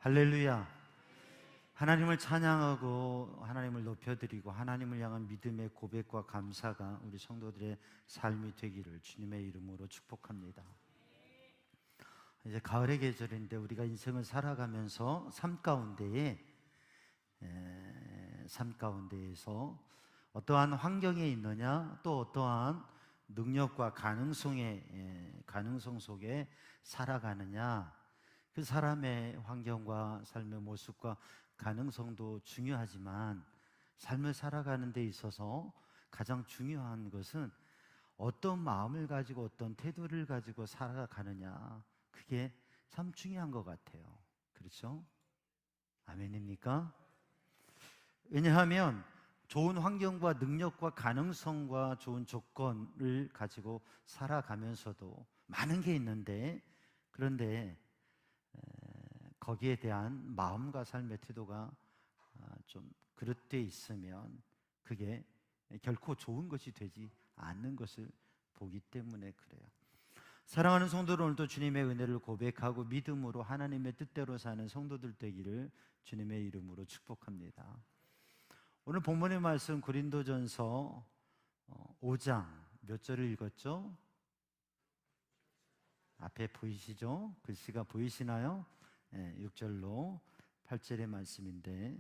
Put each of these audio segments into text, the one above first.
할렐루야. 하나님을 찬양하고 하나님을 높여드리고 하나님을 향한 믿음의 고백과 감사가 우리 성도들의 삶이 되기를 주님의 이름으로 축복합니다. 이제 가을의 계절인데 우리가 인생을 살아가면서 삶 가운데에서 어떠한 환경에 있느냐, 또 어떠한 능력과 가능성 속에 살아가느냐, 그 사람의 환경과 삶의 모습과 가능성도 중요하지만 삶을 살아가는 데 있어서 가장 중요한 것은 어떤 마음을 가지고 어떤 태도를 가지고 살아가느냐, 그게 참 중요한 것 같아요. 그렇죠? 아멘입니까? 왜냐하면 좋은 환경과 능력과 가능성과 좋은 조건을 가지고 살아가면서도 많은 게 있는데, 그런데 거기에 대한 마음과 삶의 태도가 좀 그릇돼 있으면 그게 결코 좋은 것이 되지 않는 것을 보기 때문에 그래요. 사랑하는 성도들, 오늘도 주님의 은혜를 고백하고 믿음으로 하나님의 뜻대로 사는 성도들 되기를 주님의 이름으로 축복합니다. 오늘 본문의 말씀 고린도전서 5장 몇 절을 읽었죠? 앞에 보이시죠? 글씨가 보이시나요? 6절로 8절의 말씀인데,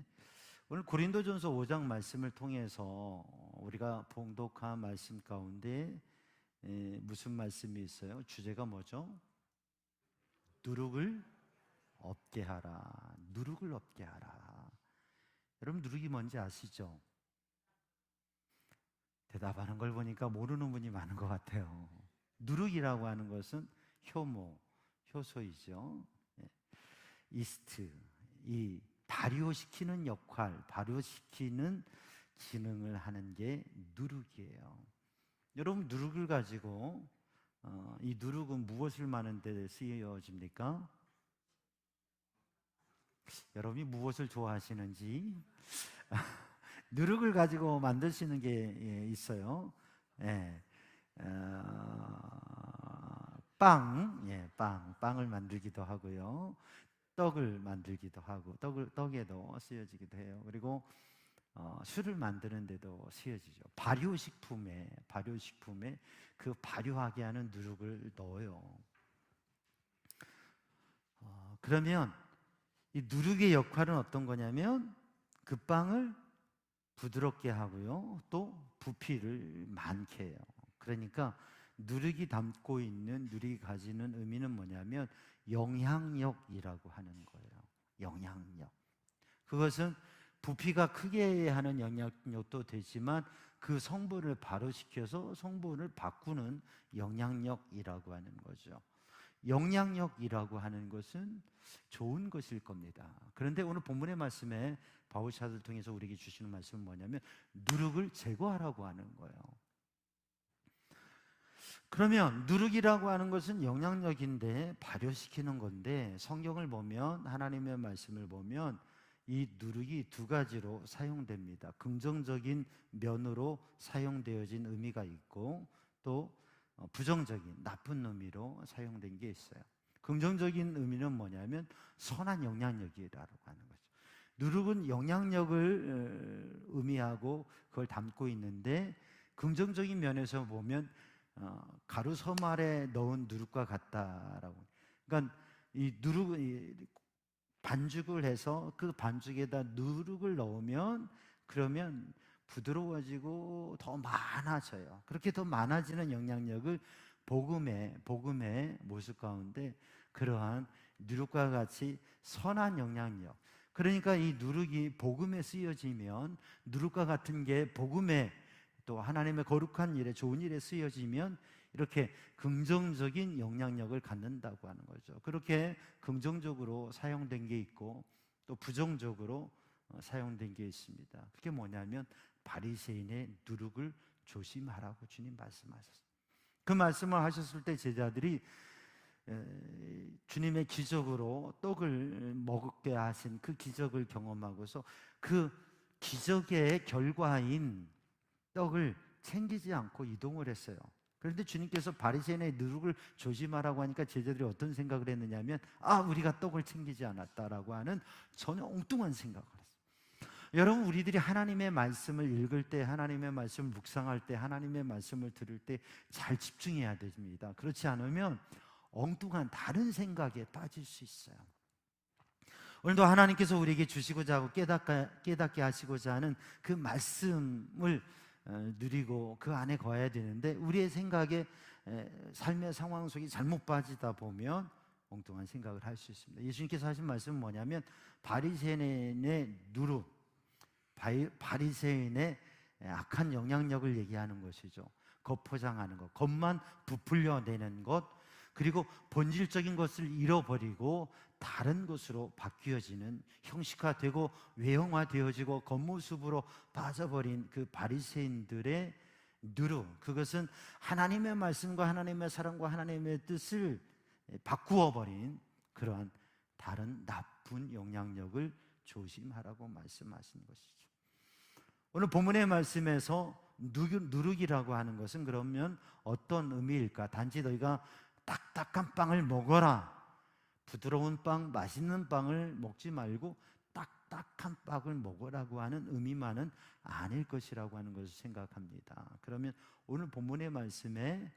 오늘 고린도전서 5장 말씀을 통해서 우리가 봉독한 말씀 가운데 무슨 말씀이 있어요? 주제가 뭐죠? 누룩을 없게 하라. 누룩을 없게 하라. 여러분, 누룩이 뭔지 아시죠? 대답하는 걸 보니까 모르는 분이 많은 것 같아요. 누룩이라고 하는 것은 효소이죠. 이스트, 이 발효시키는 역할, 발효시키는 기능을 하는 게 누룩이에요. 여러분, 누룩을 가지고 이 누룩은 무엇을 많은 데 쓰여집니까? 여러분이 무엇을 좋아하시는지 누룩을 가지고 만드시는 게 있어요. 빵을 만들기도 하고요. 떡을 만들기도 하고, 떡에도 쓰여지기도 해요. 그리고 술을 만드는 데도 쓰여지죠. 발효식품에 그 발효하게 하는 누룩을 넣어요. 그러면 이 누룩의 역할은 어떤 거냐면 그 빵을 부드럽게 하고요, 또 부피를 많게 해요. 그러니까 누룩이 가지는 의미는 뭐냐면 영향력이라고 하는 거예요. 영향력. 그것은 부피가 크게 하는 영향력도 되지만 그 성분을 발효시켜서 성분을 바꾸는 영향력이라고 하는 거죠. 영향력이라고 하는 것은 좋은 것일 겁니다. 그런데 오늘 본문의 말씀에 바울사도를 통해서 우리에게 주시는 말씀은 뭐냐면 누룩을 제거하라고 하는 거예요. 그러면 누룩이라고 하는 것은 영향력인데 발효시키는 건데, 성경을 보면, 하나님의 말씀을 보면 이 누룩이 두 가지로 사용됩니다. 긍정적인 면으로 사용되어진 의미가 있고, 또 부정적인 나쁜 의미로 사용된 게 있어요. 긍정적인 의미는 뭐냐면 선한 영향력이라고 하는 거죠. 누룩은 영향력을 의미하고 그걸 담고 있는데, 긍정적인 면에서 보면 가루 섬알에 넣은 누룩과 같다라고. 그러니까 이 누룩, 반죽을 해서 그 반죽에다 누룩을 넣으면 그러면 부드러워지고 더 많아져요. 그렇게 더 많아지는 영향력을 복음의 모습 가운데 그러한 누룩과 같이 선한 영향력, 그러니까 이 누룩이 복음에 쓰여지면, 누룩과 같은 게 복음에, 또 하나님의 거룩한 일에, 좋은 일에 쓰여지면 이렇게 긍정적인 영향력을 갖는다고 하는 거죠. 그렇게 긍정적으로 사용된 게 있고 또 부정적으로 사용된 게 있습니다. 그게 뭐냐면 바리새인의 누룩을 조심하라고 주님 말씀하셨어요. 그 말씀을 하셨을 때 제자들이 주님의 기적으로 떡을 먹게 하신 그 기적을 경험하고서 그 기적의 결과인 떡을 챙기지 않고 이동을 했어요. 그런데 주님께서 바리새인의 누룩을 조심하라고 하니까 제자들이 어떤 생각을 했느냐면 우리가 떡을 챙기지 않았다라고 하는 전혀 엉뚱한 생각을 했어요. 여러분, 우리들이 하나님의 말씀을 읽을 때, 하나님의 말씀을 묵상할 때, 하나님의 말씀을 들을 때 잘 집중해야 됩니다. 그렇지 않으면 엉뚱한 다른 생각에 빠질 수 있어요. 오늘도 하나님께서 우리에게 주시고자 하고 깨닫게 하시고자 하는 그 말씀을 누리고 그 안에 거해야 되는데, 우리의 생각에 삶의 상황 속에 잘못 빠지다 보면 엉뚱한 생각을 할 수 있습니다. 예수님께서 하신 말씀은 뭐냐면 바리새인의 누룩, 바리새인의 악한 영향력을 얘기하는 것이죠. 겉포장하는 것, 겉만 부풀려 내는 것, 그리고 본질적인 것을 잃어버리고 다른 것으로 바뀌어지는, 형식화되고 외형화되어지고 겉모습으로 빠져버린 그 바리새인들의 누룩, 그것은 하나님의 말씀과 하나님의 사랑과 하나님의 뜻을 바꾸어 버린 그러한 다른 나쁜 영향력을 조심하라고 말씀하신 것이죠. 오늘 본문의 말씀에서 누룩이라고 하는 것은 그러면 어떤 의미일까? 단지 너희가 딱딱한 빵을 먹어라, 부드러운 빵, 맛있는 빵을 먹지 말고 딱딱한 빵을 먹으라고 하는 의미만은 아닐 것이라고 하는 것을 생각합니다. 그러면 오늘 본문의 말씀에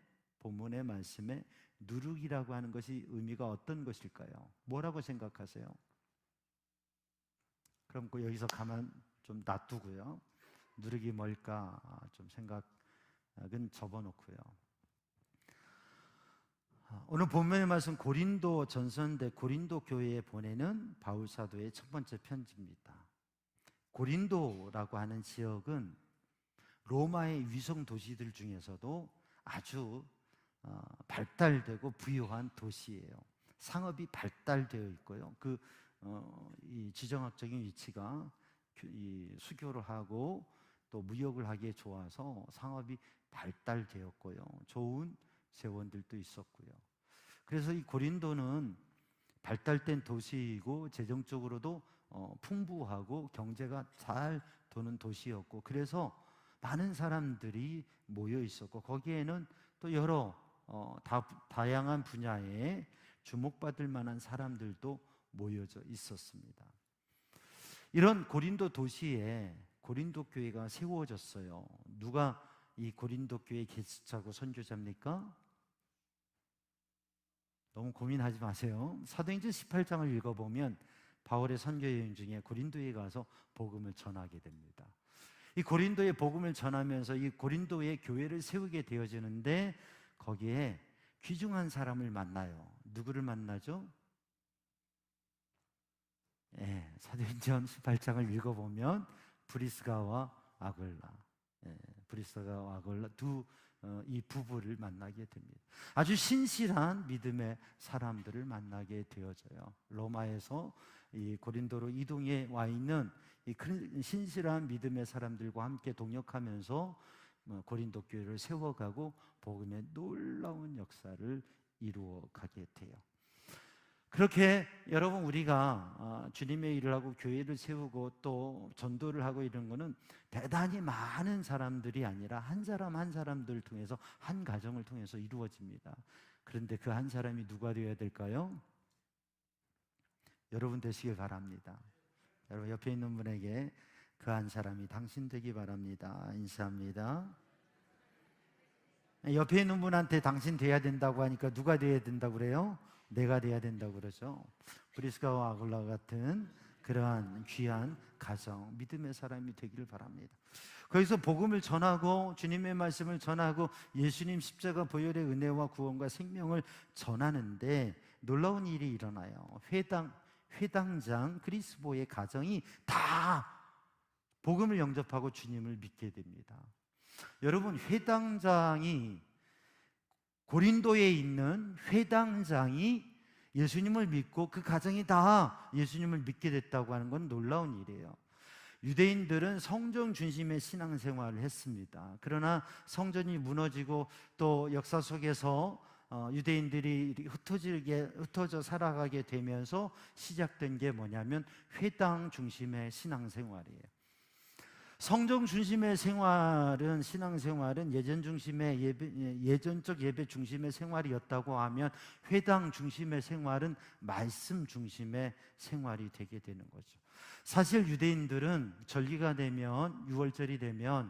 누룩이라고 하는 것이 의미가 어떤 것일까요? 뭐라고 생각하세요? 그럼 여기서 가만 좀 놔두고요, 누룩이 뭘까 좀 생각은 접어놓고요. 오늘 본문의 말씀 고린도 전서인데, 고린도 교회에 보내는 바울 사도의 첫 번째 편지입니다. 고린도라고 하는 지역은 로마의 위성 도시들 중에서도 아주 발달되고 부유한 도시예요. 상업이 발달되어 있고요. 이 지정학적인 위치가 이 수교를 하고 또 무역을 하기에 좋아서 상업이 발달되었고요. 좋은 세원들도 있었고요. 그래서 이 고린도는 발달된 도시이고 재정적으로도 풍부하고 경제가 잘 도는 도시였고, 그래서 많은 사람들이 모여 있었고, 거기에는 또 여러 다양한 분야에 주목받을 만한 사람들도 모여져 있었습니다. 이런 고린도 도시에 고린도 교회가 세워졌어요. 누가 이 고린도 교회 개척하고 선교자입니까? 너무 고민하지 마세요. 사도행전 18장을 읽어보면 바울의 선교 여행 중에 고린도에 가서 복음을 전하게 됩니다. 이 고린도에 복음을 전하면서 이 고린도에 교회를 세우게 되어지는데, 거기에 귀중한 사람을 만나요. 누구를 만나죠? 사도행전 18장을 읽어보면 브리스가와 아굴라, 브리스가와 아굴라 이 부부를 만나게 됩니다. 아주 신실한 믿음의 사람들을 만나게 되어져요. 로마에서 이 고린도로 이동해 와 있는 이 신실한 믿음의 사람들과 함께 동역하면서 고린도 교회를 세워가고 복음의 놀라운 역사를 이루어 가게 돼요. 그렇게 여러분, 우리가 주님의 일을 하고 교회를 세우고 또 전도를 하고 이런 거는 대단히 많은 사람들이 아니라 한 사람 한 사람들 통해서, 한 가정을 통해서 이루어집니다. 그런데 그 한 사람이 누가 되어야 될까요? 여러분 되시길 바랍니다. 여러분 옆에 있는 분에게 그 한 사람이 당신 되기 바랍니다. 인사합니다. 옆에 있는 분한테 당신 돼야 된다고 하니까 누가 돼야 된다고 그래요? 내가 돼야 된다고 그러죠. 브리스가와 아굴라 같은 그러한 귀한 가정, 믿음의 사람이 되기를 바랍니다. 거기서 복음을 전하고 주님의 말씀을 전하고 예수님 십자가 보혈의 은혜와 구원과 생명을 전하는데 놀라운 일이 일어나요. 회당장 크리스보의 가정이 다 복음을 영접하고 주님을 믿게 됩니다. 여러분, 회당장이, 고린도에 있는 회당장이 예수님을 믿고 그 가정이 다 예수님을 믿게 됐다고 하는 건 놀라운 일이에요. 유대인들은 성전 중심의 신앙생활을 했습니다. 그러나 성전이 무너지고 또 역사 속에서 유대인들이 흩어져 살아가게 되면서 시작된 게 뭐냐면 회당 중심의 신앙생활이에요. 성경 중심의 생활은, 신앙생활은 예전 중심의 예전적 예배 중심의 생활이었다고 하면, 회당 중심의 생활은 말씀 중심의 생활이 되게 되는 거죠. 사실 유대인들은 절기가 되면, 유월절이 되면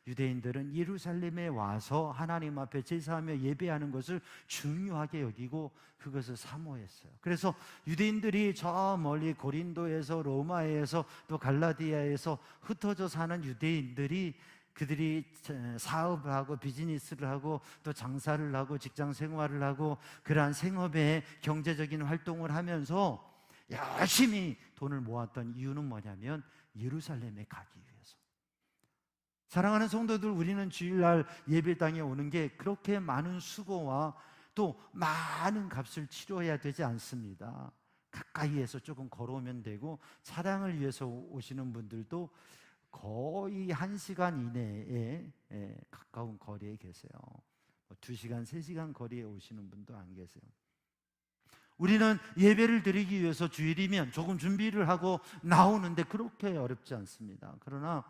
유대인들은 예루살렘에 와서 하나님 앞에 제사하며 예배하는 것을 중요하게 여기고 그것을 사모했어요. 그래서 유대인들이 저 멀리 고린도에서, 로마에서, 또 갈라디아에서 흩어져 사는 유대인들이, 그들이 사업을 하고 비즈니스를 하고 또 장사를 하고 직장 생활을 하고 그러한 생업에 경제적인 활동을 하면서 열심히 돈을 모았던 이유는 뭐냐면 예루살렘에 가기 위해서. 사랑하는 성도들, 우리는 주일날 예배당에 오는 게 그렇게 많은 수고와 또 많은 값을 치러야 되지 않습니다. 가까이에서 조금 걸어오면 되고, 차량을 위해서 오시는 분들도 거의 1시간 이내에 가까운 거리에 계세요. 2시간, 3시간 거리에 오시는 분도 안 계세요. 우리는 예배를 드리기 위해서 주일이면 조금 준비를 하고 나오는데 그렇게 어렵지 않습니다. 그러나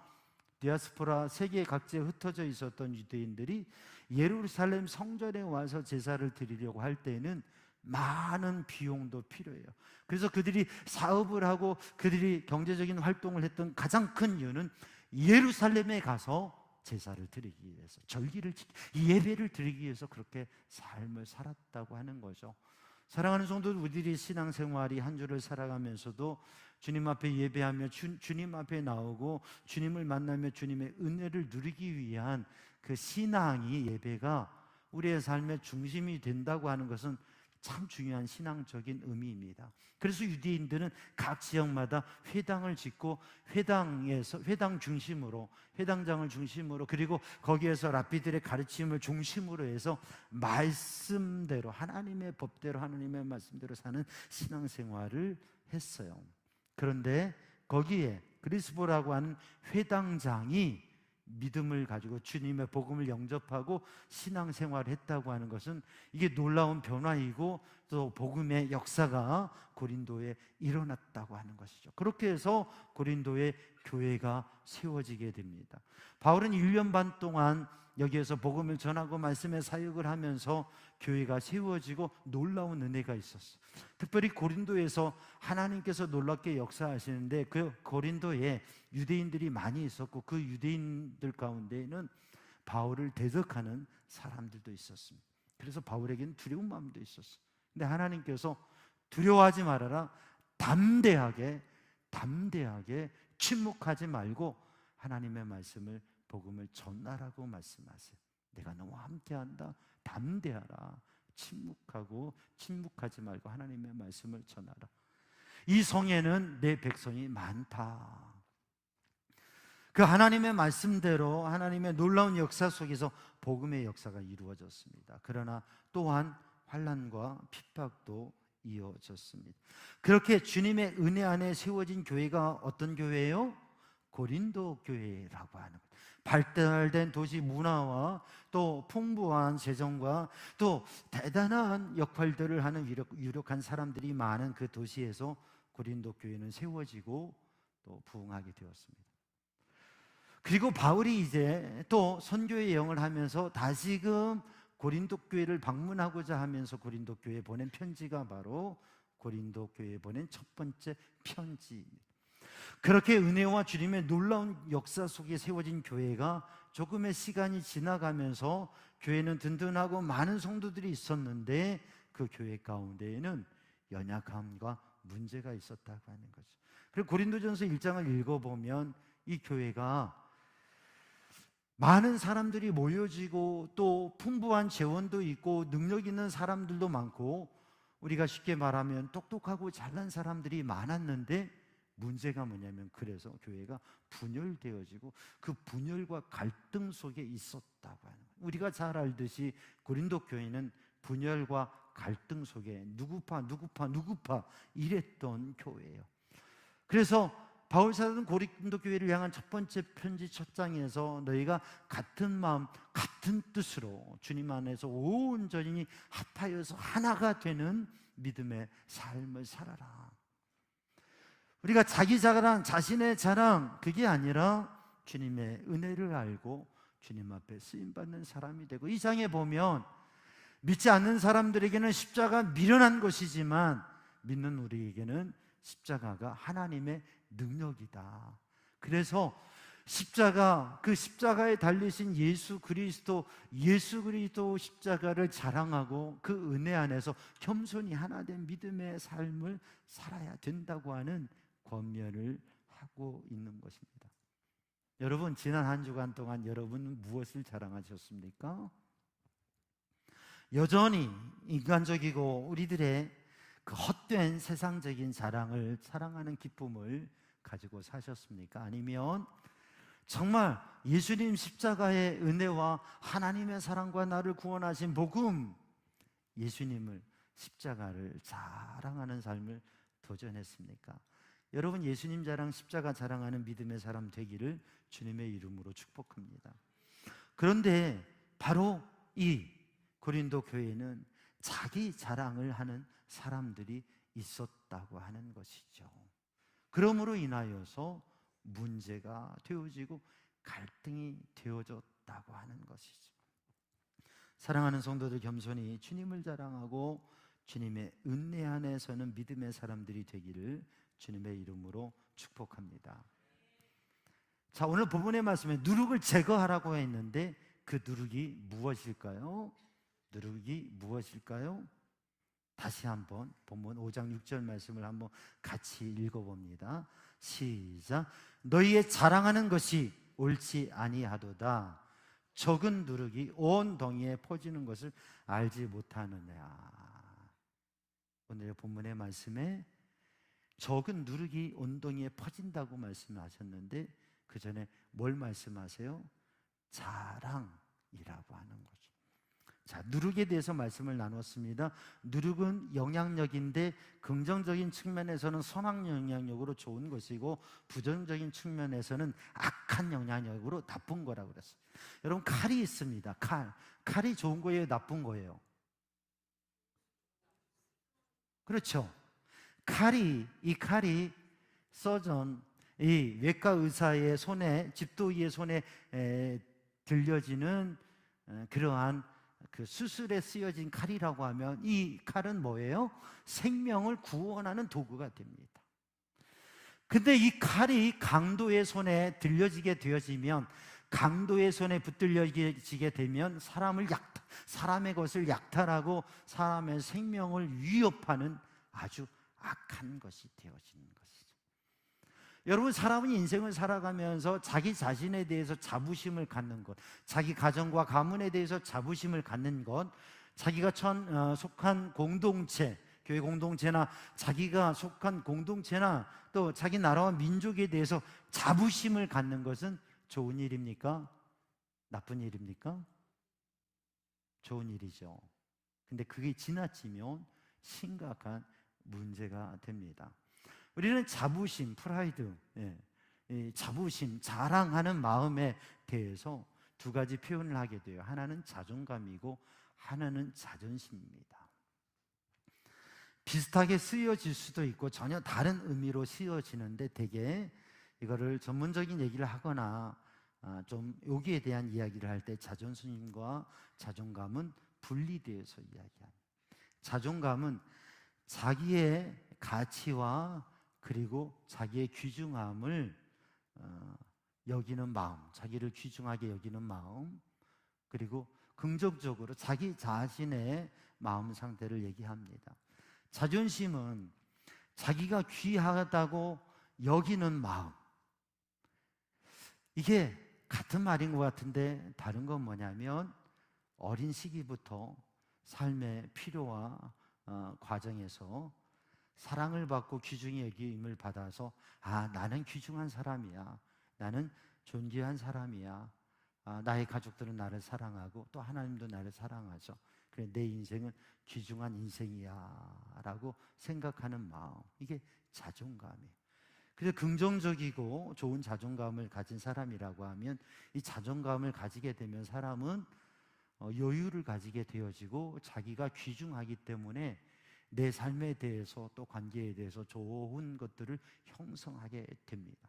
디아스포라, 세계 각지에 흩어져 있었던 유대인들이 예루살렘 성전에 와서 제사를 드리려고 할 때는 많은 비용도 필요해요. 그래서 그들이 사업을 하고 그들이 경제적인 활동을 했던 가장 큰 이유는 예루살렘에 가서 제사를 드리기 위해서, 예배를 드리기 위해서 그렇게 삶을 살았다고 하는 거죠. 사랑하는 성도들, 우리들이 신앙생활이 한 주를 살아가면서도 주님 앞에 예배하며 주님 앞에 나오고 주님을 만나며 주님의 은혜를 누리기 위한 그 신앙이, 예배가 우리의 삶의 중심이 된다고 하는 것은 참 중요한 신앙적인 의미입니다. 그래서 유대인들은 각 지역마다 회당을 짓고 회당 중심으로, 회당장을 중심으로, 그리고 거기에서 랍비들의 가르침을 중심으로 해서 말씀대로, 하나님의 법대로, 하나님의 말씀대로 사는 신앙생활을 했어요. 그런데 거기에 그리스도라고 하는 회당장이 믿음을 가지고 주님의 복음을 영접하고 신앙생활을 했다고 하는 것은 이게 놀라운 변화이고 또 복음의 역사가 고린도에 일어났다고 하는 것이죠. 그렇게 해서 고린도에 교회가 세워지게 됩니다. 바울은 1년 반 동안 여기에서 복음을 전하고 말씀의 사역을 하면서 교회가 세워지고 놀라운 은혜가 있었어요. 특별히 고린도에서 하나님께서 놀랍게 역사하시는데, 그 고린도에 유대인들이 많이 있었고 그 유대인들 가운데에는 바울을 대적하는 사람들도 있었습니다. 그래서 바울에게는 두려운 마음도 있었어요. 근데 하나님께서 두려워하지 말아라, 담대하게 침묵하지 말고 하나님의 말씀을, 복음을 전하라고 말씀하세요. 내가 너와 함께한다, 담대하라, 침묵하지 말고 하나님의 말씀을 전하라. 이 성에는 내 백성이 많다. 그 하나님의 말씀대로 하나님의 놀라운 역사 속에서 복음의 역사가 이루어졌습니다. 그러나 또한 환난과 핍박도 이어졌습니다. 그렇게 주님의 은혜 안에 세워진 교회가 어떤 교회예요? 고린도 교회라고 하는 거예요. 발달된 도시 문화와 또 풍부한 재정과 또 대단한 역할들을 하는 유력한 사람들이 많은 그 도시에서 고린도 교회는 세워지고 또 부흥하게 되었습니다. 그리고 바울이 이제 또 선교의 영을 하면서 다시금 고린도 교회를 방문하고자 하면서 고린도 교회에 보낸 편지가 바로 고린도 교회에 보낸 첫 번째 편지입니다. 그렇게 은혜와 주님의 놀라운 역사 속에 세워진 교회가 조금의 시간이 지나가면서 교회는 든든하고 많은 성도들이 있었는데 그 교회 가운데에는 연약함과 문제가 있었다고 하는 거죠. 그리고 고린도전서 1장을 읽어보면 이 교회가 많은 사람들이 모여지고 또 풍부한 재원도 있고 능력 있는 사람들도 많고, 우리가 쉽게 말하면 똑똑하고 잘난 사람들이 많았는데 문제가 뭐냐면, 그래서 교회가 분열되어지고 그 분열과 갈등 속에 있었다고 하는 거예요. 우리가 잘 알듯이 고린도 교회는 분열과 갈등 속에 누구파 이랬던 교회예요. 그래서 바울 사도는 고린도 교회를 향한 첫 번째 편지 첫 장에서 너희가 같은 마음 같은 뜻으로 주님 안에서 온전히 합하여서 하나가 되는 믿음의 삶을 살아라. 우리가 자기 자랑, 자신의 자랑, 그게 아니라 주님의 은혜를 알고 주님 앞에 쓰임받는 사람이 되고, 이 장에 보면 믿지 않는 사람들에게는 십자가 미련한 것이지만 믿는 우리에게는 십자가가 하나님의 능력이다. 그래서 그 십자가에 달리신 예수 그리스도 십자가를 자랑하고 그 은혜 안에서 겸손히 하나 된 믿음의 삶을 살아야 된다고 하는 권면을 하고 있는 것입니다. 여러분, 지난 한 주간 동안 여러분은 무엇을 자랑하셨습니까? 여전히 인간적이고 우리들의 그 헛된 세상적인 자랑을 사랑하는 기쁨을 가지고 사셨습니까? 아니면 정말 예수님 십자가의 은혜와 하나님의 사랑과 나를 구원하신 복음, 예수님을, 십자가를 자랑하는 삶을 도전했습니까? 여러분, 예수님 자랑, 십자가 자랑하는 믿음의 사람 되기를 주님의 이름으로 축복합니다. 그런데 바로 이 고린도 교회는 자기 자랑을 하는 사람들이 있었다고 하는 것이죠. 그러므로 인하여서 문제가 되어지고 갈등이 되어졌다고 하는 것이죠. 사랑하는 성도들, 겸손히 주님을 자랑하고 주님의 은혜 안에 서는 믿음의 사람들이 되기를 주님의 이름으로 축복합니다. 자, 오늘 본문의 말씀에 누룩을 제거하라고 했는데 그 누룩이 무엇일까요? 누룩이 무엇일까요? 다시 한번 본문 5장 6절 말씀을 한번 같이 읽어봅니다. 시작. 너희의 자랑하는 것이 옳지 아니하도다. 적은 누룩이 온 덩이에 퍼지는 것을 알지 못하느냐. 오늘의 본문의 말씀에 적은 누룩이 온 덩이에 퍼진다고 말씀하셨는데 그 전에 뭘 말씀하세요? 자랑이라고 하는 거죠. 자, 누룩에 대해서 말씀을 나눴습니다. 누룩은 영향력인데 긍정적인 측면에서는 선한 영향력으로 좋은 것이고 부정적인 측면에서는 악한 영향력으로 나쁜 거라고 그랬어요. 여러분, 칼이 있습니다. 칼이 좋은 거예요, 나쁜 거예요? 그렇죠. 이 칼이 서전, 이 외과 의사의 손에, 집도의의 손에 들려지는 그러한 그 수술에 쓰여진 칼이라고 하면 이 칼은 뭐예요? 생명을 구원하는 도구가 됩니다. 근데 이 칼이 강도의 손에 들려지게 되어지면, 강도의 손에 붙들려지게 되면 사람의 것을 약탈하고 사람의 생명을 위협하는 아주 악한 것이 되어지는 것이죠. 여러분, 사람은 인생을 살아가면서 자기 자신에 대해서 자부심을 갖는 것, 자기 가정과 가문에 대해서 자부심을 갖는 것, 자기가 속한 공동체, 교회 공동체나 자기가 속한 공동체나 또 자기 나라와 민족에 대해서 자부심을 갖는 것은 좋은 일입니까? 나쁜 일입니까? 좋은 일이죠. 근데 그게 지나치면 심각한 문제가 됩니다. 우리는 자부심, 프라이드, 자부심, 자랑하는 마음에 대해서 두 가지 표현을 하게 돼요. 하나는 자존감이고 하나는 자존심입니다. 비슷하게 쓰여질 수도 있고 전혀 다른 의미로 쓰여지는데 대개 이거를 전문적인 얘기를 하거나 좀 여기에 대한 이야기를 할 때 자존심과 자존감은 분리되어서 이야기합니다. 자존감은 자기의 가치와 그리고 자기의 귀중함을 여기는 마음, 자기를 귀중하게 여기는 마음, 그리고 긍정적으로 자기 자신의 마음 상태를 얘기합니다. 자존심은 자기가 귀하다고 여기는 마음. 이게 같은 말인 것 같은데 다른 건 뭐냐면 어린 시기부터 삶의 필요와 과정에서 사랑을 받고 귀중히 여김을 받아서 나는 귀중한 사람이야, 나는 존귀한 사람이야, 나의 가족들은 나를 사랑하고 또 하나님도 나를 사랑하죠. 그래, 내 인생은 귀중한 인생이야 라고 생각하는 마음, 이게 자존감이에요. 그래서 긍정적이고 좋은 자존감을 가진 사람이라고 하면 이 자존감을 가지게 되면 사람은 여유를 가지게 되어지고 자기가 귀중하기 때문에 내 삶에 대해서 또 관계에 대해서 좋은 것들을 형성하게 됩니다.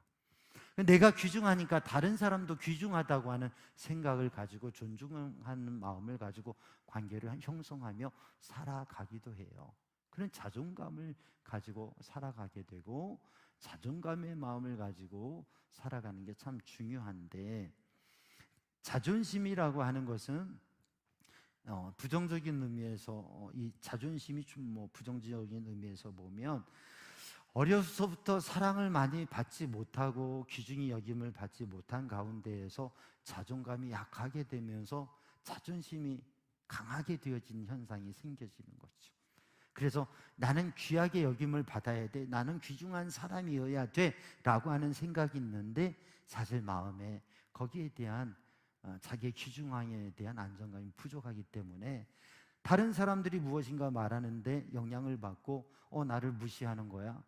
내가 귀중하니까 다른 사람도 귀중하다고 하는 생각을 가지고 존중하는 마음을 가지고 관계를 형성하며 살아가기도 해요. 그런 자존감을 가지고 살아가게 되고 자존감의 마음을 가지고 살아가는 게 참 중요한데, 자존심이라고 하는 것은 부정적인 의미에서 이 자존심이 좀 부정적인 의미에서 보면 어려서부터 사랑을 많이 받지 못하고 귀중히 여김을 받지 못한 가운데에서 자존감이 약하게 되면서 자존심이 강하게 되어지는 현상이 생겨지는 거죠. 그래서 나는 귀하게 여김을 받아야 돼, 나는 귀중한 사람이어야 돼 라고 하는 생각이 있는데, 사실 마음에 거기에 대한 자기의 귀중함에 대한 안정감이 부족하기 때문에 다른 사람들이 무엇인가 말하는데 영향을 받고 나를 무시하는 거야,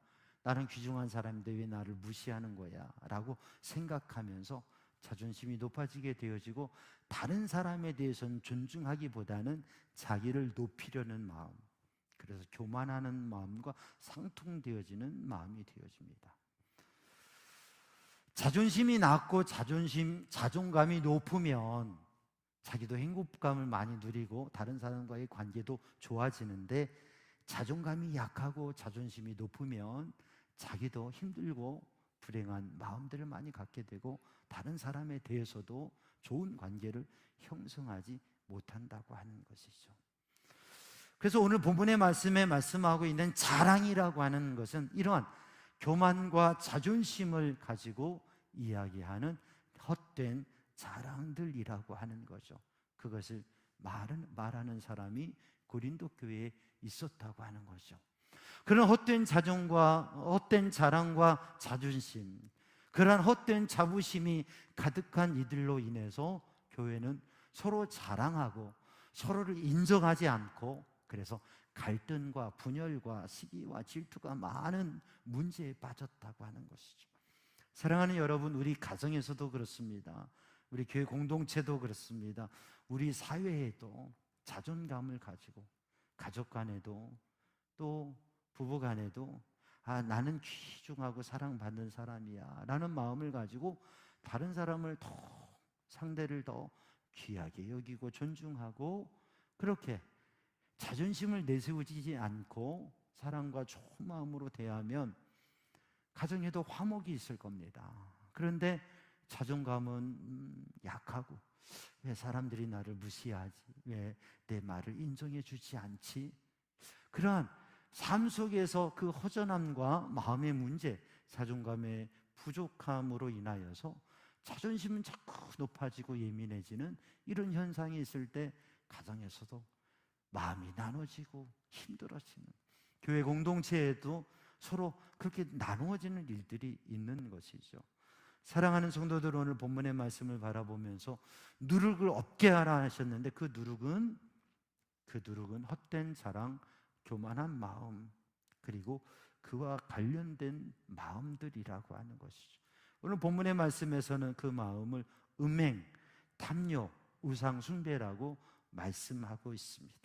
나는 귀중한 사람인데 왜 나를 무시하는 거야 라고 생각하면서 자존심이 높아지게 되어지고, 다른 사람에 대해서는 존중하기보다는 자기를 높이려는 마음, 그래서 교만하는 마음과 상통되어지는 마음이 되어집니다. 자존심이 낮고 자존감이 높으면 자기도 행복감을 많이 누리고 다른 사람과의 관계도 좋아지는데, 자존감이 약하고 자존심이 높으면 자기도 힘들고 불행한 마음들을 많이 갖게 되고 다른 사람에 대해서도 좋은 관계를 형성하지 못한다고 하는 것이죠. 그래서 오늘 본문의 말씀에 말씀하고 있는 자랑이라고 하는 것은 이러한 교만과 자존심을 가지고 이야기하는 헛된 자랑들이라고 하는 거죠. 그것을 말하는 사람이 고린도 교회에 있었다고 하는 거죠. 그런 헛된 자랑과 자존심, 그러한 헛된 자부심이 가득한 이들로 인해서 교회는 서로 자랑하고 서로를 인정하지 않고, 그래서 갈등과 분열과 시기와 질투가 많은 문제에 빠졌다고 하는 것이죠. 사랑하는 여러분, 우리 가정에서도 그렇습니다. 우리 교회 공동체도 그렇습니다. 우리 사회에도 자존감을 가지고 가족 간에도 또 부부 간에도 나는 귀중하고 사랑받는 사람이야 라는 마음을 가지고 다른 사람을 상대를 더 귀하게 여기고 존중하고, 그렇게 자존심을 내세우지 않고 사랑과 좋은 마음으로 대하면 가정에도 화목이 있을 겁니다. 그런데 자존감은 약하고, 왜 사람들이 나를 무시하지? 왜 내 말을 인정해 주지 않지? 그러한 삶 속에서 그 허전함과 마음의 문제, 자존감의 부족함으로 인하여서 자존심은 자꾸 높아지고 예민해지는 이런 현상이 있을 때 가정에서도 마음이 나눠지고 힘들어지는, 교회 공동체에도 서로 그렇게 나누어지는 일들이 있는 것이죠. 사랑하는 성도들, 오늘 본문의 말씀을 바라보면서 누룩을 없게 하라 하셨는데, 그 누룩은 헛된 자랑, 교만한 마음, 그리고 그와 관련된 마음들이라고 하는 것이죠. 오늘 본문의 말씀에서는 그 마음을 음행, 탐욕, 우상 숭배라고 말씀하고 있습니다.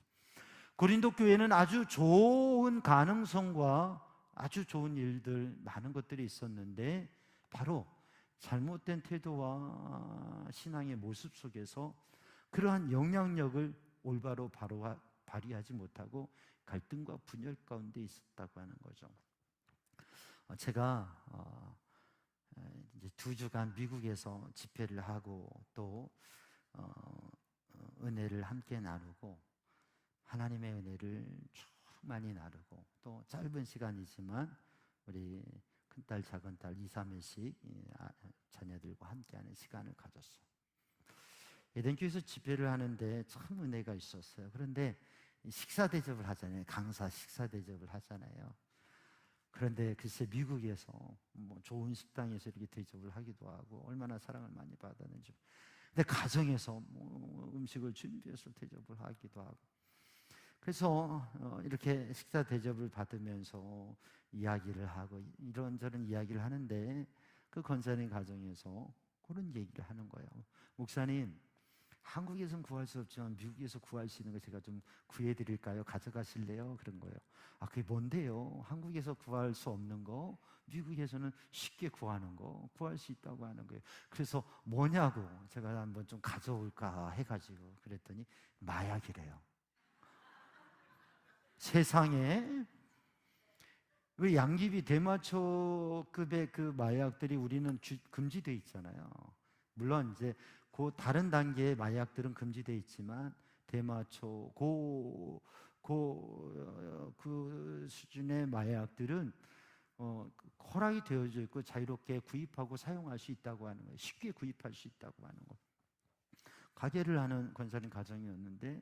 고린도 교회는 아주 좋은 가능성과 아주 좋은 일들, 많은 것들이 있었는데, 바로 잘못된 태도와 신앙의 모습 속에서 그러한 영향력을 올바로 발휘하지 못하고 갈등과 분열 가운데 있었다고 하는 거죠. 제가 이제 2주간 미국에서 집회를 하고 또 은혜를 함께 나누고 하나님의 은혜를 충만히 나누고, 또 짧은 시간이지만 우리 큰딸 작은딸 2, 3일씩 자녀들과 함께하는 시간을 가졌어요. 에덴교회에서 집회를 하는데 참 은혜가 있었어요. 그런데 식사 대접을 하잖아요. 강사 식사 대접을 하잖아요. 그런데 글쎄 미국에서 좋은 식당에서 이렇게 대접을 하기도 하고 얼마나 사랑을 많이 받았는지. 근데 가정에서 음식을 준비해서 대접을 하기도 하고, 그래서 이렇게 식사 대접을 받으면서 이야기를 하고 이런저런 이야기를 하는데, 그 권사님 가정에서 그런 얘기를 하는 거예요. 목사님, 한국에서는 구할 수 없지만 미국에서 구할 수 있는 거 제가 좀 구해드릴까요? 가져가실래요? 그런 거예요. 아, 그게 뭔데요? 한국에서 구할 수 없는 거, 미국에서는 쉽게 구하는 거, 구할 수 있다고 하는 거예요. 그래서 뭐냐고 제가 한번 좀 가져올까 해가지고 그랬더니 마약이래요. 세상에. 왜 양귀비 대마초급의 그 마약들이 우리는 금지돼 있잖아요. 물론 이제 그 다른 단계의 마약들은 금지돼 있지만 대마초 그 수준의 마약들은 허락이 되어져 있고 자유롭게 구입하고 사용할 수 있다고 하는 거예요. 쉽게 구입할 수 있다고 하는 거. 가게를 하는 권사님 가정이었는데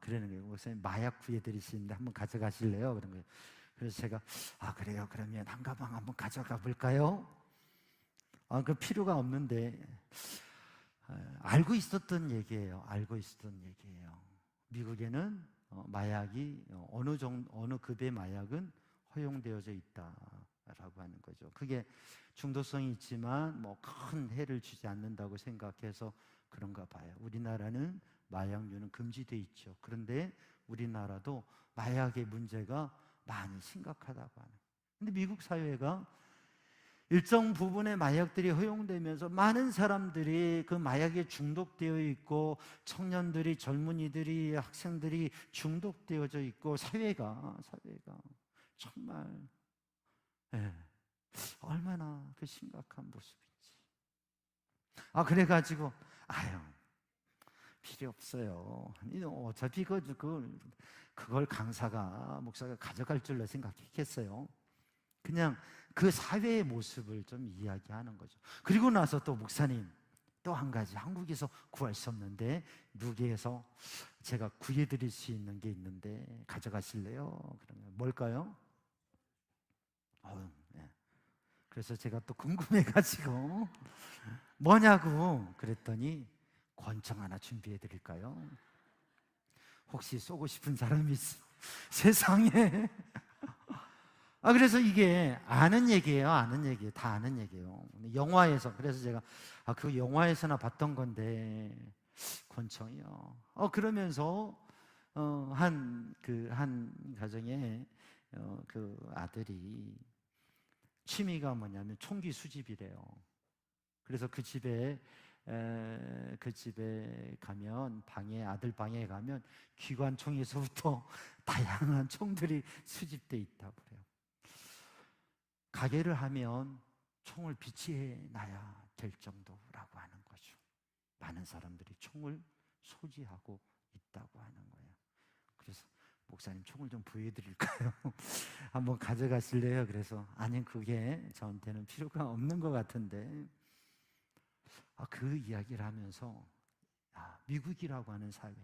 그러는 거예요. 목사님 마약 구해드릴 수 있는데 한번 가져가실래요? 그런 거예요. 그래서 제가 그래요. 그러면 한 가방 한번 가져가 볼까요? 그 필요가 없는데 알고 있었던 얘기예요. 알고 있었던 얘기예요. 미국에는 마약이 어느 급의 마약은 허용되어져 있다라고 하는 거죠. 그게 중독성이 있지만 뭐 큰 해를 주지 않는다고 생각해서 그런가 봐요. 우리나라는 마약류는 금지돼 있죠. 그런데 우리나라도 마약의 문제가 많이 심각하다고 하는. 근데 미국 사회가 일정 부분의 마약들이 허용되면서 많은 사람들이 그 마약에 중독되어 있고 청년들이, 젊은이들이, 학생들이 중독되어져 있고 사회가 정말 얼마나 그 심각한 모습인지. 그래가지고 필요 없어요. 어차피 그걸 목사가 가져갈 줄로 생각했겠어요. 그냥 그 사회의 모습을 좀 이야기하는 거죠. 그리고 나서 또 목사님, 또 한 가지 한국에서 구할 수 없는데 미국에서 제가 구해드릴 수 있는 게 있는데 가져가실래요? 그러면 뭘까요? 네. 그래서 제가 또 궁금해가지고 뭐냐고 그랬더니 권총 하나 준비해 드릴까요? 혹시 쏘고 싶은 사람이 있어? 세상에. 그래서 이게 아는 얘기예요. 아는 얘기. 다 아는 얘기예요. 영화에서. 그래서 제가 그 영화에서나 봤던 건데 권총이요. 그러면서 한 가정에 그 아들이 취미가 뭐냐면 총기 수집이래요. 그래서 그 집에 가면 아들 방에 가면 기관총에서부터 다양한 총들이 수집돼 있다고 그래요. 가게를 하면 총을 비치해 놔야 될 정도라고 하는 거죠. 많은 사람들이 총을 소지하고 있다고 하는 거예요. 그래서 목사님 총을 좀 보여드릴까요? 한번 가져가실래요? 그래서 아니 그게 저한테는 필요가 없는 것 같은데 그 이야기를 하면서 미국이라고 하는 사회,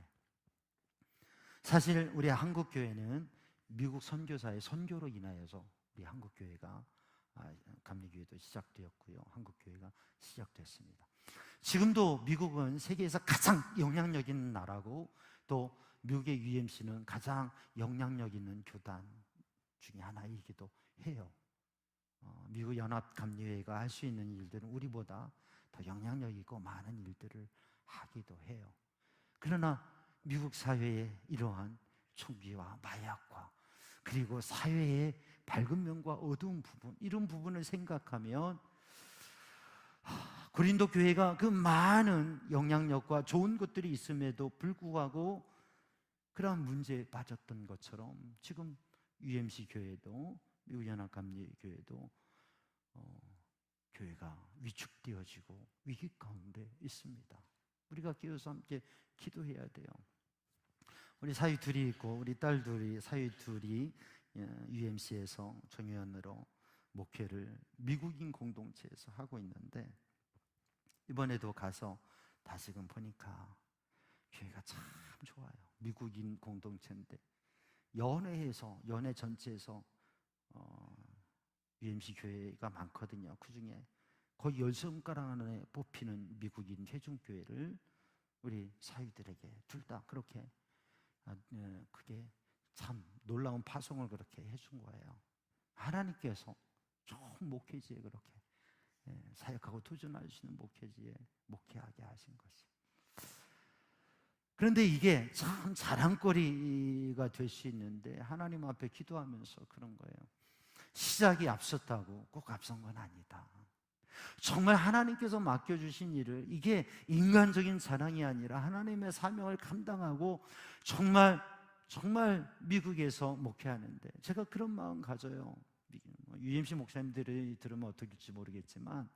사실 우리 한국교회는 미국 선교사의 선교로 인하여서 우리 한국교회가 감리교회도 시작되었고요. 한국교회가 시작됐습니다. 지금도 미국은 세계에서 가장 영향력 있는 나라고 또 미국의 UMC는 가장 영향력 있는 교단 중에 하나이기도 해요. 미국 연합감리회가 할 수 있는 일들은 우리보다 더 영향력 있고 많은 일들을 하기도 해요. 그러나 미국 사회의 이러한 총기와 마약과 그리고 사회의 밝은 면과 어두운 부분, 이런 부분을 생각하면 고린도 교회가 그 많은 영향력과 좋은 것들이 있음에도 불구하고 그러한 문제에 빠졌던 것처럼 지금 UMC 교회도 미국 연합감리교회도 교회가 위축되어지고 위기 가운데 있습니다. 우리가 깨어서 함께 기도해야 돼요. 우리 사위 둘이 있고 우리 딸 둘이, 사위 둘이 UMC에서 종회원으로 목회를 미국인 공동체에서 하고 있는데 이번에도 가서 다시금 보니까 교회가 참 좋아요. 미국인 공동체인데 연회 전체에서 UMC 교회가 많거든요. 그 중에 거의 10손가락 안에 뽑히는 미국인 회중교회를 우리 사위들에게 둘 다 그렇게 그게 참 놀라운 파송을 그렇게 해준 거예요. 하나님께서 좋은 목회지에 그렇게 사역하고 도전할 수 있는 목회지에 목회하게 하신 것이. 그런데 이게 참 자랑거리가 될 수 있는데 하나님 앞에 기도하면서 그런 거예요. 시작이 앞섰다고 꼭 앞선 건 아니다. 정말 하나님께서 맡겨주신 일을, 이게 인간적인 자랑이 아니라 하나님의 사명을 감당하고 정말 미국에서 목회하는데, 제가 그런 마음 가져요. UMC 목사님들이 들으면 어떨지 모르겠지만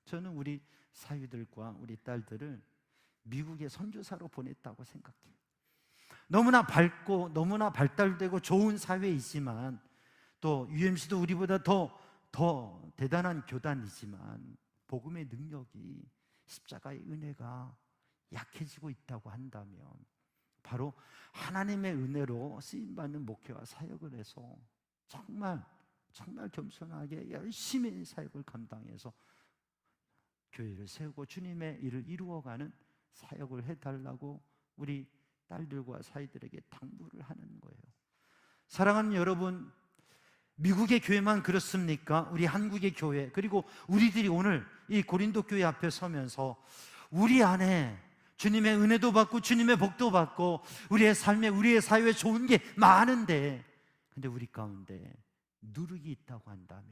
저는 우리 사위들과 우리 딸들을 미국에 선교사로 보냈다고 생각해요. 너무나 밝고 너무나 발달되고 좋은 사회이지만, 또 UMC도 우리보다 더 대단한 교단이지만 복음의 능력이, 십자가의 은혜가 약해지고 있다고 한다면, 바로 하나님의 은혜로 쓰임받는 목회와 사역을 해서 정말 겸손하게 열심히 사역을 감당해서 교회를 세우고 주님의 일을 이루어가는 사역을 해달라고 우리 딸들과 사이들에게 당부를 하는 거예요. 사랑하는 여러분, 미국의 교회만 그렇습니까? 우리 한국의 교회, 그리고 우리들이 오늘 이 고린도 교회 앞에 서면서 우리 안에 주님의 은혜도 받고 주님의 복도 받고 우리의 삶에, 우리의 사회에 좋은 게 많은데, 근데 우리 가운데 누룩이 있다고 한다면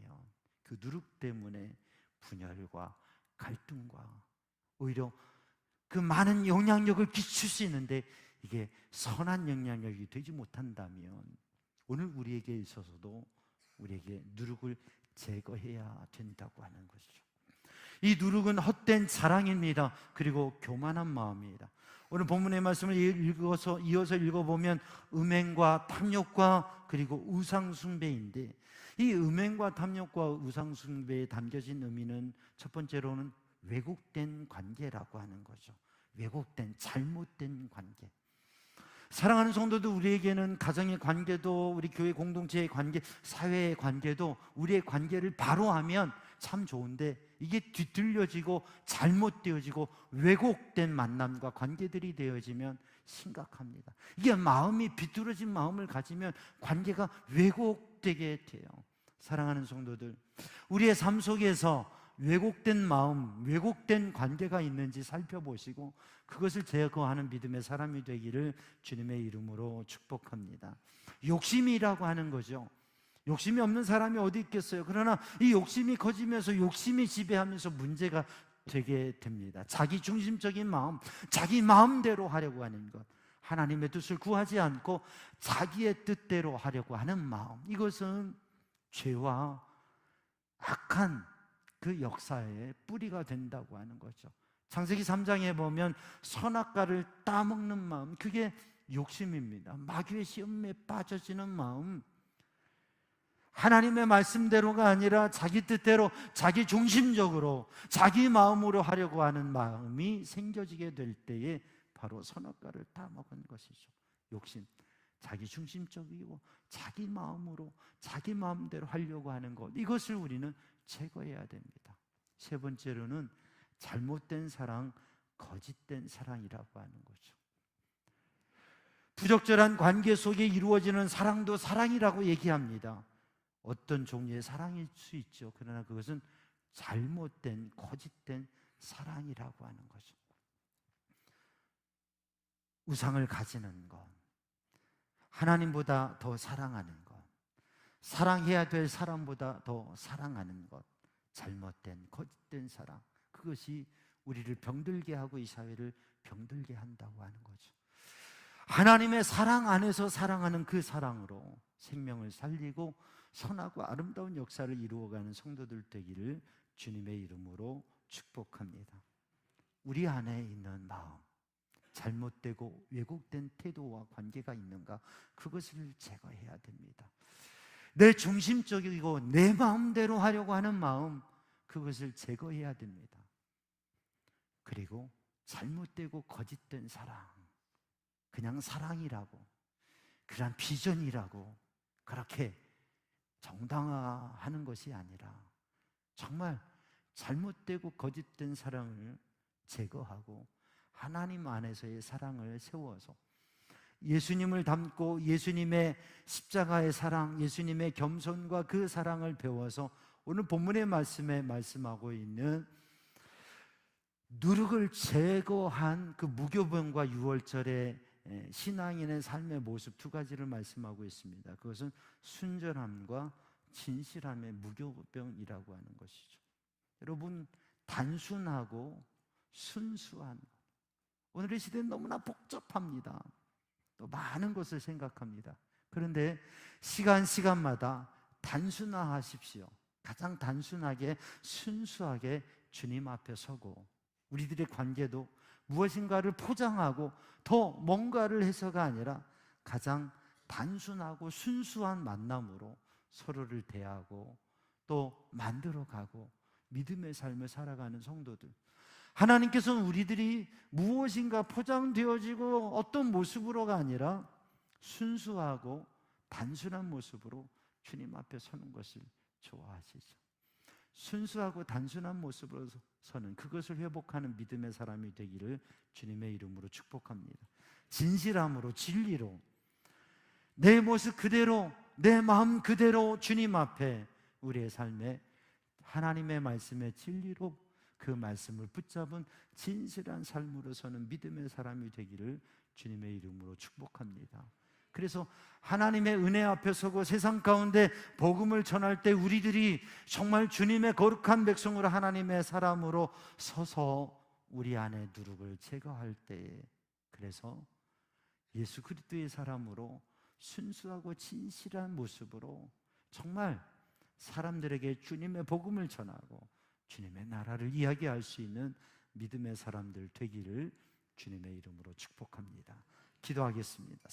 그 누룩 때문에 분열과 갈등과 오히려 그 많은 영향력을 끼칠 수 있는데 이게 선한 영향력이 되지 못한다면, 오늘 우리에게 있어서도 우리에게 누룩을 제거해야 된다고 하는 것이죠. 이 누룩은 헛된 자랑입니다. 그리고 교만한 마음입니다. 오늘 본문의 말씀을 이어서 읽어보면 음행과 탐욕과 그리고 우상숭배인데, 이 음행과 탐욕과 우상숭배에 담겨진 의미는 첫 번째로는 왜곡된 관계라고 하는 거죠. 왜곡된, 잘못된 관계. 사랑하는 성도들, 우리에게는 가정의 관계도, 우리 교회 공동체의 관계, 사회의 관계도, 우리의 관계를 바로 하면 참 좋은데, 이게 뒤틀려지고 잘못되어지고 왜곡된 만남과 관계들이 되어지면 심각합니다. 이게 마음이 비뚤어진 마음을 가지면 관계가 왜곡되게 돼요. 사랑하는 성도들, 우리의 삶 속에서 왜곡된 마음, 왜곡된 관계가 있는지 살펴보시고 그것을 제거하는 믿음의 사람이 되기를 주님의 이름으로 축복합니다. 욕심이라고 하는 거죠. 욕심이 없는 사람이 어디 있겠어요? 그러나 이 욕심이 커지면서 욕심이 지배하면서 문제가 되게 됩니다. 자기 중심적인 마음, 자기 마음대로 하려고 하는 것, 하나님의 뜻을 구하지 않고 자기의 뜻대로 하려고 하는 마음, 이것은 죄와 악한 그 역사의 뿌리가 된다고 하는 거죠. 창세기 3장에 보면 선악과를 따먹는 마음, 그게 욕심입니다. 마귀의 시험에 빠져지는 마음, 하나님의 말씀대로가 아니라 자기 뜻대로, 자기 중심적으로, 자기 마음으로 하려고 하는 마음이 생겨지게 될 때에 바로 선악과를 따먹은 것이죠. 욕심, 자기 중심적이고 자기 마음으로, 자기 마음대로 하려고 하는 것, 이것을 우리는 제거해야 됩니다. 세 번째로는 잘못된 사랑, 거짓된 사랑이라고 하는 거죠. 부적절한 관계 속에 이루어지는 사랑도 사랑이라고 얘기합니다. 어떤 종류의 사랑일 수 있죠. 그러나 그것은 잘못된, 거짓된 사랑이라고 하는 거죠. 우상을 가지는 것, 하나님보다 더 사랑하는 것, 사랑해야 될 사람보다 더 사랑하는 것, 잘못된, 거짓된 사랑, 그것이 우리를 병들게 하고 이 사회를 병들게 한다고 하는 거죠. 하나님의 사랑 안에서 사랑하는 그 사랑으로 생명을 살리고 선하고 아름다운 역사를 이루어가는 성도들 되기를 주님의 이름으로 축복합니다. 우리 안에 있는 마음, 잘못되고 왜곡된 태도와 관계가 있는가, 그것을 제거해야 됩니다. 내 중심적이고 내 마음대로 하려고 하는 마음, 그것을 제거해야 됩니다. 그리고 잘못되고 거짓된 사랑, 그냥 사랑이라고, 그냥 비전이라고 그렇게 정당화하는 것이 아니라 정말 잘못되고 거짓된 사랑을 제거하고 하나님 안에서의 사랑을 세워서 예수님을 닮고 예수님의 십자가의 사랑, 예수님의 겸손과 그 사랑을 배워서 오늘 본문의 말씀에 말씀하고 있는 누룩을 제거한 그 무교병과 유월절의 신앙인의 삶의 모습 두 가지를 말씀하고 있습니다. 그것은 순전함과 진실함의 무교병이라고 하는 것이죠. 여러분, 단순하고 순수한 것. 오늘의 시대는 너무나 복잡합니다. 또 많은 것을 생각합니다. 그런데 시간마다 단순화하십시오. 가장 단순하게 순수하게 주님 앞에 서고, 우리들의 관계도 무엇인가를 포장하고 더 뭔가를 해서가 아니라 가장 단순하고 순수한 만남으로 서로를 대하고 또 만들어가고 믿음의 삶을 살아가는 성도들, 하나님께서는 우리들이 무엇인가 포장되어지고 어떤 모습으로가 아니라 순수하고 단순한 모습으로 주님 앞에 서는 것을 좋아하시죠. 순수하고 단순한 모습으로 서는, 그것을 회복하는 믿음의 사람이 되기를 주님의 이름으로 축복합니다. 진실함으로, 진리로, 내 모습 그대로, 내 마음 그대로 주님 앞에 우리의 삶에 하나님의 말씀의 진리로 그 말씀을 붙잡은 진실한 삶으로 서는 믿음의 사람이 되기를 주님의 이름으로 축복합니다. 그래서 하나님의 은혜 앞에 서고 세상 가운데 복음을 전할 때 우리들이 정말 주님의 거룩한 백성으로 하나님의 사람으로 서서 우리 안에 누룩을 제거할 때에, 그래서 예수 그리스도의 사람으로 순수하고 진실한 모습으로 정말 사람들에게 주님의 복음을 전하고 주님의 나라를 이야기할 수 있는 믿음의 사람들 되기를 주님의 이름으로 축복합니다. 기도하겠습니다.